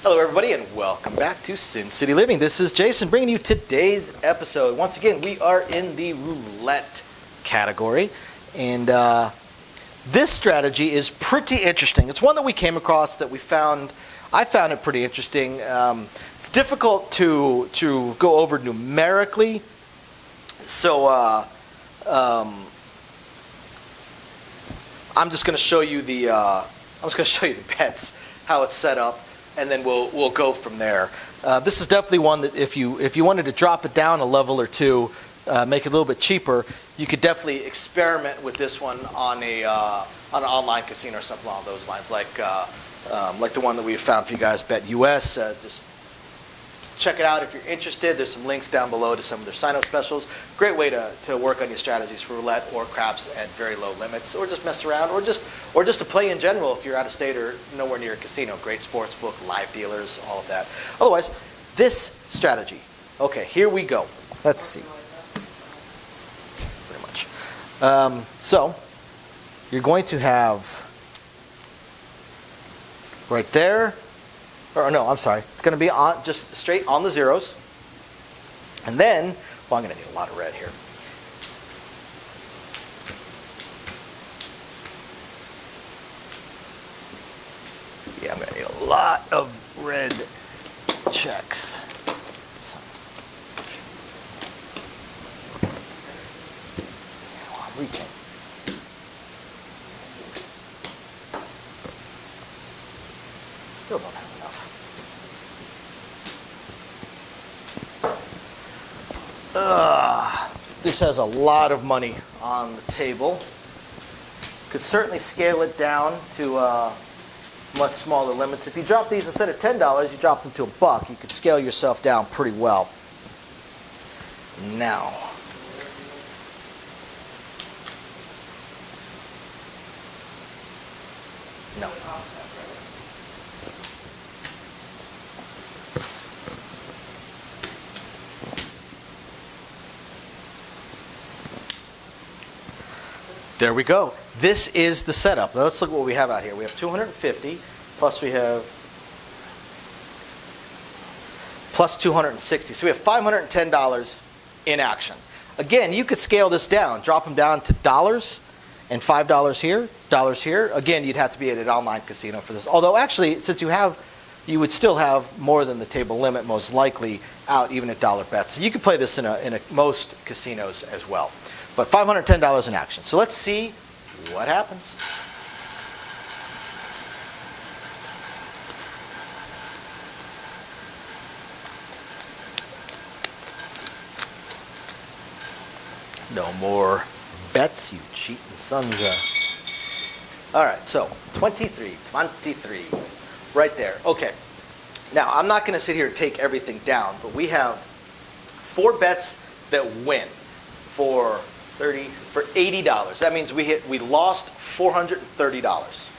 Hello everybody and welcome back to Sin City Living. This is Jason bringing you today's episode. Once again, we are in the roulette category, and this strategy is pretty interesting. It's one that we came across that I found it pretty interesting. It's difficult to go over numerically, so I'm just going to show you the bets, how it's set up, and then we'll go from there. This is definitely one that if you wanted to drop it down a level or two, make it a little bit cheaper, you could definitely experiment with this one on an online casino or something along those lines, like the one that we found for you guys, Bet US. Just check it out if you're interested. There's some links down below to some of their sign-up specials. Great way to work on your strategies for roulette or craps at very low limits, or just mess around, or just to play in general if you're out of state or nowhere near a casino. Great sports book, live dealers, all of that. Otherwise, this strategy. Okay, here we go. Let's see. Pretty much. So you're going to have right there. Or no, I'm sorry. It's going to be on just straight on the zeros. And then, well, I'm going to need a lot of red here. Yeah, I'm going to need a lot of red checks. So. Well, I'm reaching. Still don't have enough. This has a lot of money on the table. Could certainly scale it down to much smaller limits. If you drop these instead of $10, you drop them to $1. You could scale yourself down pretty well. Now, no. There we go. This is the setup. Now let's look at what we have out here. We have 250, plus we have plus 260. So we have $510 in action. Again, you could scale this down, drop them down to dollars and $5 here, dollars here. Again, you'd have to be at an online casino for this. Although actually, since you would still have more than the table limit most likely out even at dollar bets. So you could play this in most casinos as well. But $510 in action. So let's see what happens. No more bets, you cheating sons of. All right, so 23, right there. Okay. Now, I'm not going to sit here and take everything down, but we have 4 bets that win for $80. That means we lost $430.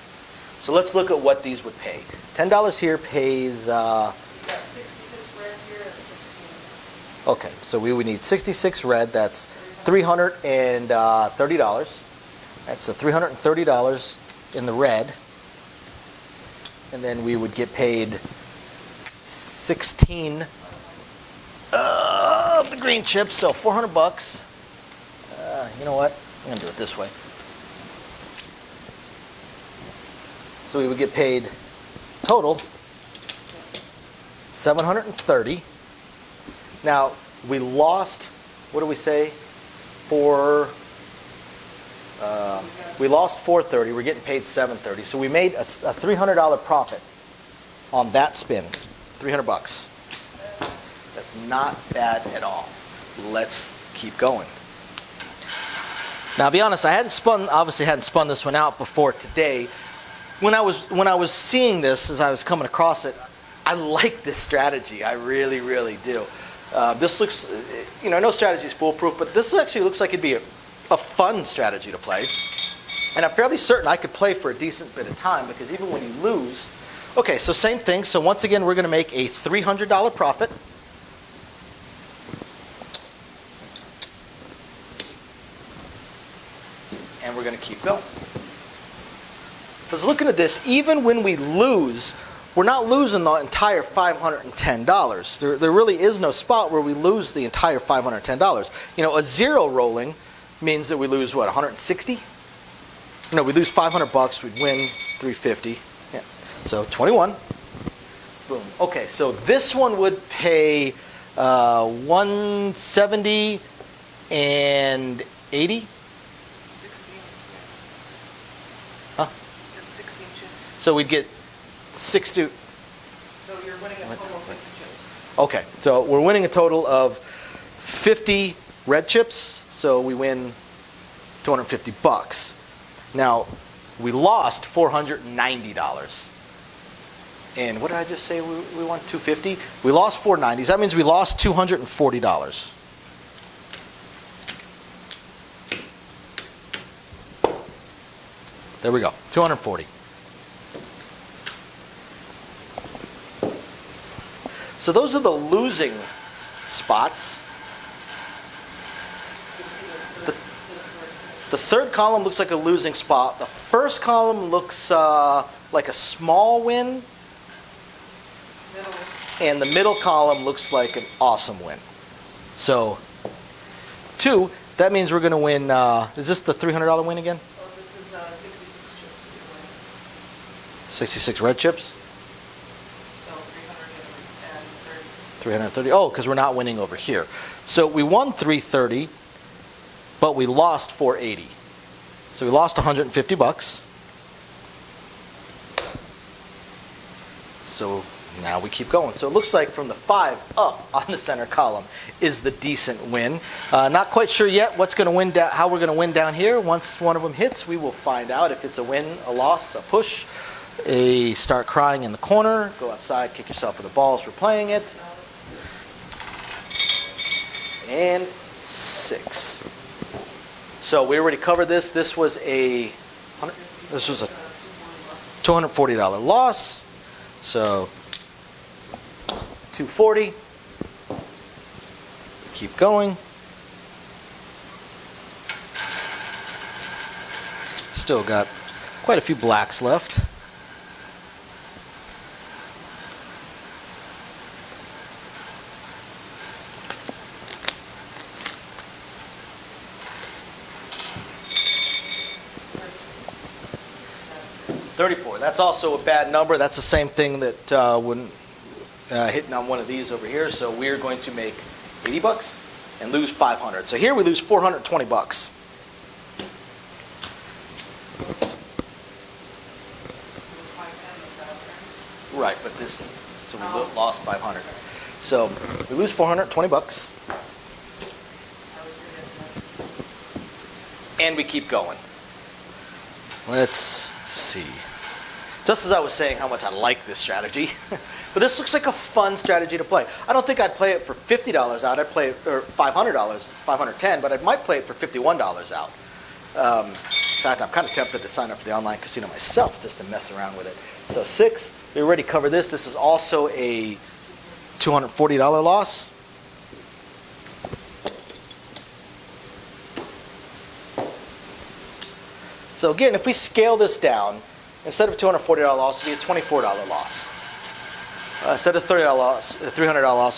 So let's look at what these would pay. $10 here pays. You got 66 red here and 16. Okay, so we would need 66 red. That's $330. That's so $330 in the red, and then we would get paid 16 of the green chips. So $400. You know what? I'm going to do it this way. So we would get paid total $730. Now, we lost, what do we say? We lost $430. We're getting paid $730. So we made a $300 profit on that spin. $300. That's not bad at all. Let's keep going. Now, to be honest, obviously hadn't spun this one out before today. When I was seeing this, as I was coming across it, I like this strategy. I really, really do. This looks, no strategy is foolproof, but this actually looks like it'd be a fun strategy to play. And I'm fairly certain I could play for a decent bit of time, because even when you lose, okay, so same thing. So once again, we're going to make a $300 profit. And we're going to keep going. Because looking at this, even when we lose, we're not losing the entire $510. There really is no spot where we lose the entire $510. You know, a zero rolling means that we lose what, 160? No, we lose $500. We'd win 350. Yeah. So 21. Boom. Okay, so this one would pay 170 and 80. 16. Huh? That's 16 chips. So we'd get 60. So you're winning a total of 50 chips. Okay, so we're winning a total of 50 red chips, so we win $250. Now, we lost $490. And what did I just say? We won $250. We lost $490. That means we lost $240. There we go, 240. So those are the losing spots. The third column looks like a losing spot. The first column looks like a small win. Middle. And the middle column looks like an awesome win. So, 2, that means we're going to win, is this the $300 win again? Oh, this is 66 chips. 66 red chips? So 330. 330. Oh, because we're not winning over here. So we won 330, but we lost 480. So we lost $150. So now we keep going. So it looks like from the 5 up on the center column is the decent win. Not quite sure yet what's going to win how we're going to win down here. Once one of them hits, we will find out if it's a win, a loss, a push, a start crying in the corner, go outside, kick yourself in the balls for playing it. And 6. So we already covered this. This was a $240 loss. So 240. Keep going. Still got quite a few blacks left. $34. That's also a bad number. That's the same thing that wouldn't hitting on one of these over here. So we're going to make $80 and lose $500. So here we lose $420. Right, but this, so we lost 500. So we lose $420, and we keep going. Let's see. Just as I was saying how much I like this strategy, but this looks like a fun strategy to play. I don't think I'd play it for $50 out. I'd play it for $500, $510, but I might play it for $51 out. In fact, I'm kind of tempted to sign up for the online casino myself just to mess around with it. So 6, we already covered this. This is also a $240 loss. So again, if we scale this down, instead of a $240 loss, it would be a $24 loss. Instead of $300 loss, it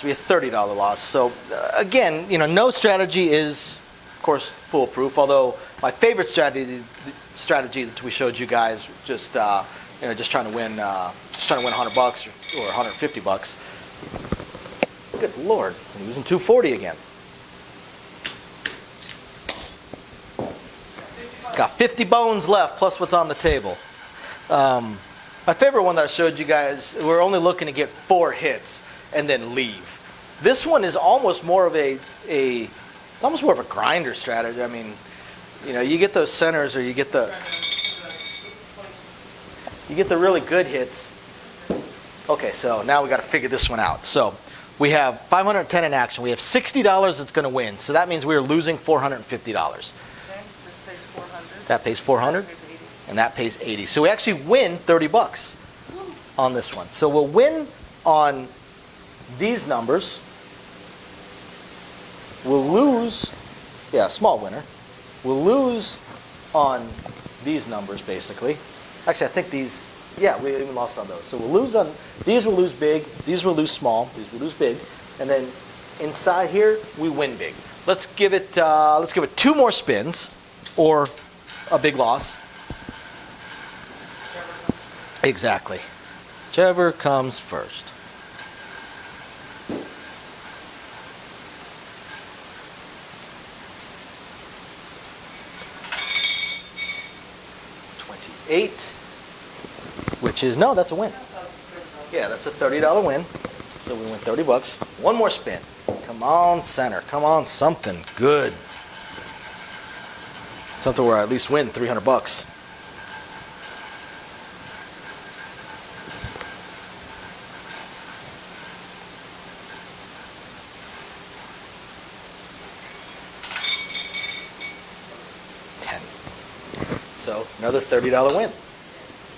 would be a $30 loss. So again, you know, no strategy is, of course, foolproof. Although my favorite strategy that we showed you guys, just just trying to win $100 or $150. Good Lord, I'm losing 240 again. Got 50 bones left, plus what's on the table. My favorite one that I showed you guys, we're only looking to get 4 hits and then leave. This one is almost more of a grinder strategy. I mean, you know, you get those centers or you get the really good hits. Okay, so now we got to figure this one out. So we have 510 in action. We have $60 that's going to win. So that means we are losing $450. Okay, this pays 400. That pays 400. And that pays 80. So we actually win $30 on this one. So we'll win on these numbers. We'll lose, small winner. We'll lose on these numbers basically. Actually, I think these Yeah, we even lost on those. So we'll lose on these. We'll lose big. These will lose small. These will lose big, and then inside here we win big. Let's give it 2 more spins, or a big loss. Exactly. Whichever comes first. $28, which is, no, that's a win. Yeah, that's a $30 win. So we win 30 bucks. One more spin. Come on, center. Come on, something good. Something where I at least win 300 bucks. So another $30 win.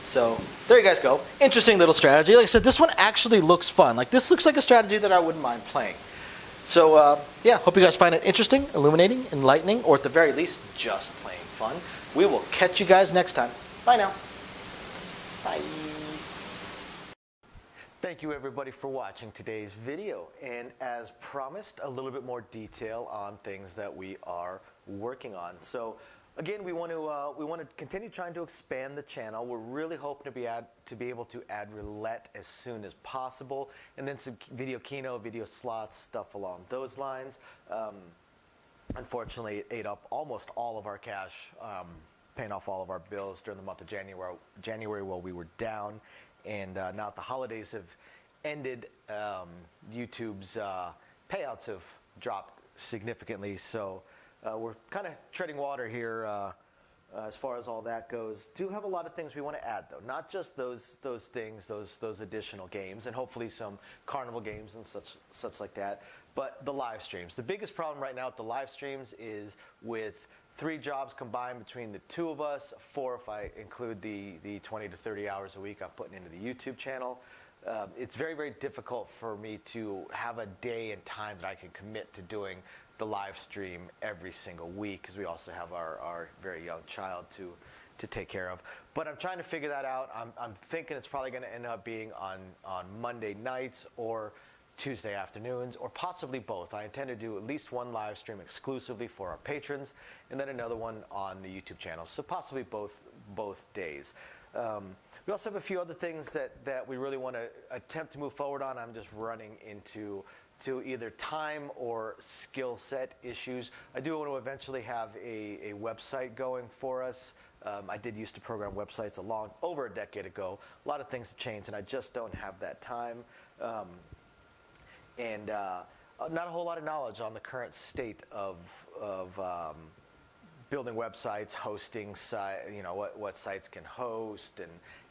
So there you guys go. Interesting little strategy. Like I said, this one actually looks fun. Like this looks like a strategy that I wouldn't mind playing. So yeah, hope you guys find it interesting, illuminating, enlightening, or at the very least, just plain fun. We will catch you guys next time. Bye now. Bye. Thank you everybody for watching today's video. And as promised, a little bit more detail on things that we are working on. So again, we want to continue trying to expand the channel. We're really hoping to be able to add roulette as soon as possible, and then some video keno, video slots, stuff along those lines. Unfortunately, it ate up almost all of our cash, paying off all of our bills during the month of January while we were down, and now that the holidays have ended, YouTube's payouts have dropped significantly. So we're kind of treading water here as far as all that goes. Do have a lot of things we want to add, though. Not just those things, those additional games, and hopefully some carnival games and such like that, but the live streams. The biggest problem right now with the live streams is with 3 jobs combined between the 2 of us, 4 if I include the 20 to 30 hours a week I'm putting into the YouTube channel. It's very, very difficult for me to have a day and time that I can commit to doing the live stream every single week, because we also have our very young child to take care of. But I'm trying to figure that out. I'm thinking it's probably going to end up being on Monday nights or Tuesday afternoons, or possibly both. I intend to do at least one live stream exclusively for our patrons, and then another one on the YouTube channel. So possibly both days. We also have a few other things that we really want to attempt to move forward on. I'm just running into either time or skill set issues. I do want to eventually have a website going for us. I did used to program websites over a decade ago. A lot of things have changed, and I just don't have that time. And not a whole lot of knowledge on the current state of building websites, hosting what sites can host,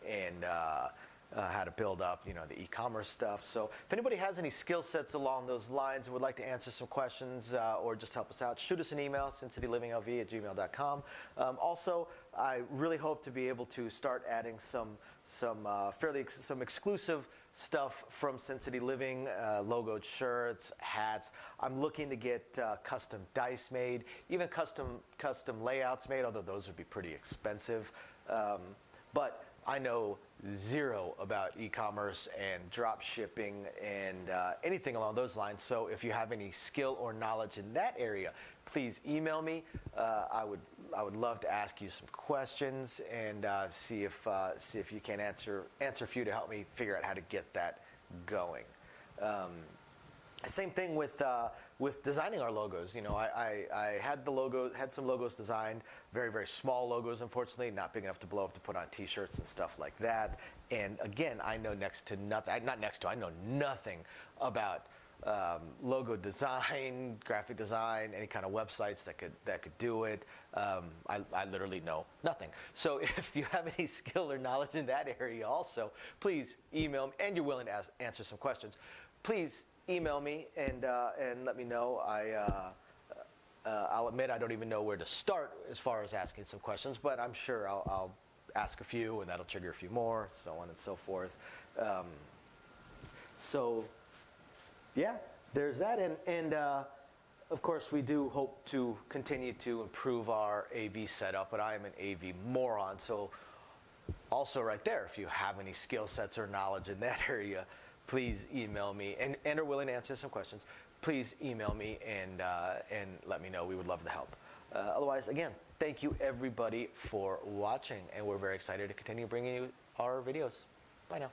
and how to build up the e-commerce stuff. So if anybody has any skill sets along those lines and would like to answer some questions or just help us out, shoot us an email, sincitylivingLV@gmail.com. Also, I really hope to be able to start adding some exclusive stuff from Sin City Living, logoed shirts, hats. I'm looking to get custom dice made, even custom layouts made, although those would be pretty expensive. But I know zero about e-commerce and drop shipping and anything along those lines. So if you have any skill or knowledge in that area, please email me. I would love to ask you some questions and see if you can answer a few to help me figure out how to get that going. Same thing with designing our logos. I had some logos designed, very, very small logos, unfortunately, not big enough to blow up to put on T-shirts and stuff like that. And again, I know I know nothing about logo design, graphic design, any kind of websites that could do it. I literally know nothing. So if you have any skill or knowledge in that area also, please email me, and you're willing to answer some questions, please email me and let me know. I'll admit I don't even know where to start as far as asking some questions, but I'm sure I'll ask a few, and that'll trigger a few more, so on and so forth. So yeah, there's that, and of course we do hope to continue to improve our AV setup, but I am an AV moron, so Also right there, if you have any skill sets or knowledge in that area, please email me and are willing to answer some questions. Please email me and let me know. We would love to help. Otherwise, again, thank you everybody for watching, and we're very excited to continue bringing you our videos. Bye now.